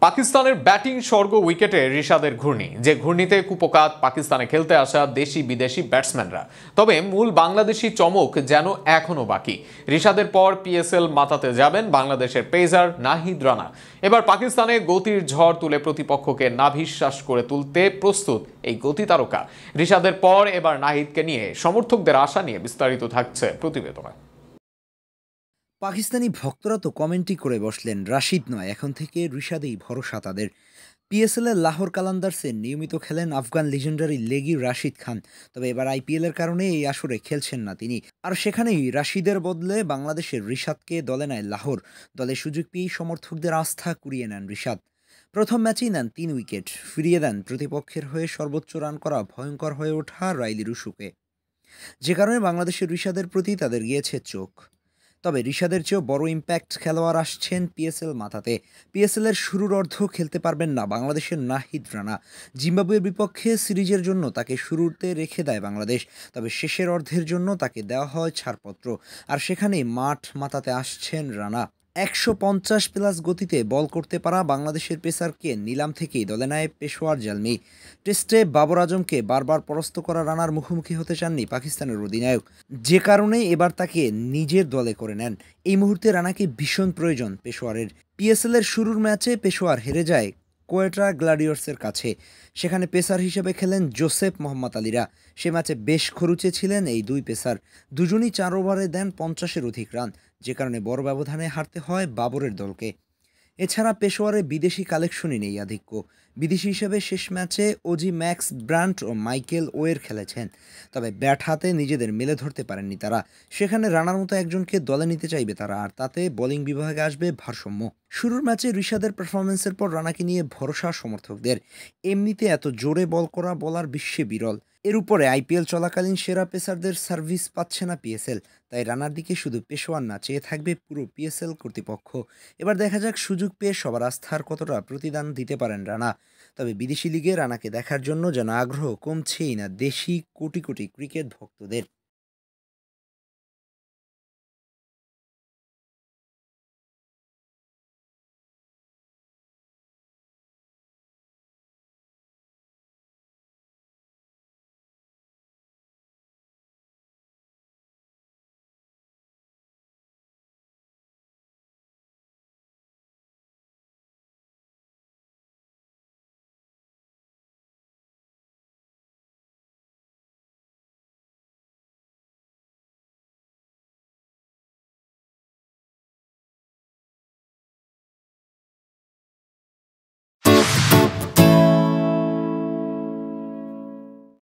পাকিস্তানের ব্যাটিং স্বর্গ উইকেটে রিশাদের ঘূর্ণি, যে ঘূর্ণিতে কুপোকাত পাকিস্তানে খেলতে আসা দেশি বিদেশি ব্যাটসম্যানরা। তবে মূল বাংলাদেশি চমক যেন এখনো বাকি। রিশাদের পর পিএসএল মাতাতে যাবেন বাংলাদেশের পেসার নাহিদ রানা। এবার পাকিস্তানে গতির ঝড় তুলে প্রতিপক্ষকে নাভিশ্বাস করে তুলতে প্রস্তুত এই গতি তারকা। রিশাদের পর এবার নাহিদকে নিয়ে সমর্থকদের আশা নিয়ে বিস্তারিত থাকছে প্রতিবেদনে। পাকিস্তানি ভক্তরা তো কমেন্টই করে বসলেন, রাশিদ নয়, এখন থেকে রিশাদেই ভরসা তাদের। পিএসএলের লাহোর কালান্দার্সে নিয়মিত খেলেন আফগান লিজেন্ডারি লেগি রাশিদ খান। তবে এবার আইপিএলের কারণে এই আসরে খেলছেন না তিনি। আর সেখানেই রাশিদের বদলে বাংলাদেশের রিশাদকে দলে নেয় লাহোর। দলে সুযোগ পেয়েই সমর্থকদের আস্থা কুড়িয়ে নেন রিশাদ। প্রথম ম্যাচেই নেন 3 উইকেট, ফিরিয়ে দেন প্রতিপক্ষের হয়ে সর্বোচ্চ রান করা ভয়ঙ্কর হয়ে ওঠা রাইলি রুশুকে। যে কারণে বাংলাদেশের রিশাদের প্রতি তাদের গিয়েছে চোখ। তবে রিশাদের চেয়েও বড় ইম্প্যাক্ট খেলোয়াড় আসছেন পিএসএল মাথাতে। পিএসএলের শুরুর অর্ধ খেলতে পারবেন না বাংলাদেশের নাহিদ রানা। জিম্বাবুয়ের বিপক্ষে সিরিজের জন্য তাকে শুরুতে রেখে দেয় বাংলাদেশ। তবে শেষের অর্ধের জন্য তাকে দেওয়া হয় ছাড়পত্র। আর সেখানেই মাঠ মাতাতে আসছেন রানা। 150+ গতিতে বল করতে পারা বাংলাদেশের পেসারকে নিলাম থেকেই দলে নেয় পেশোয়ার জালমি। টেস্টে বাবর আজমকে বারবার পরাস্ত করা রানার মুখোমুখি হতে চাননি পাকিস্তানের অধিনায়ক। যে কারণে এবার তাকে নিজের দলে করে নেন। এই মুহূর্তে রানাকে ভীষণ প্রয়োজন পেশোয়ারের। পিএসএলের শুরুর ম্যাচে পেশোয়ার হেরে যায় কোয়েটা গ্ল্যাডিয়ার্সের কাছে। সেখানে পেসার হিসেবে খেলেন জোসেফ মোহাম্মদ আলীরা। সে ম্যাচে বেশ খরুচে ছিলেন এই দুই পেসার। দুজনই 4 ওভারে দেন 50-এর অধিক রান, যে কারণে বড় ব্যবধানে হারতে হয় বাবরের দলকে। এছাড়া পেশোয়ারে বিদেশি কালেকশনই নেই আধিক্য। বিদেশি হিসেবে শেষ ম্যাচে ওজি ম্যাক্স ব্রান্ট ও মাইকেল ওয়ের খেলেছেন। তবে ব্যাট হাতে নিজেদের মেলে ধরতে পারেননি তারা। সেখানে রানার মতো একজনকে দলে নিতে চাইবে তারা, আর তাতে বোলিং বিভাগে আসবে ভারসাম্য। শুরুর ম্যাচে রিশাদের পারফরমেন্সের পর রানাকে নিয়ে ভরসা সমর্থকদের। এমনিতে এত জোরে বল করা বলার বিশ্বে বিরল। এর উপরে আইপিএল চলাকালীন সেরা পেসারদের সার্ভিস পাচ্ছে না পিএসএল। তাই রানার দিকে শুধু পেশোয়ার না, চেয়ে থাকবে পুরো পিএসএল কর্তৃপক্ষ। এবার দেখা যাক সুযোগ পেয়ে সবার আস্থার কতটা প্রতিদান দিতে পারেন রানা। তবে বিদেশি লিগে রানাকে দেখার জন্য যেন আগ্রহ কমছেই না দেশি কোটি কোটি ক্রিকেট ভক্তদের।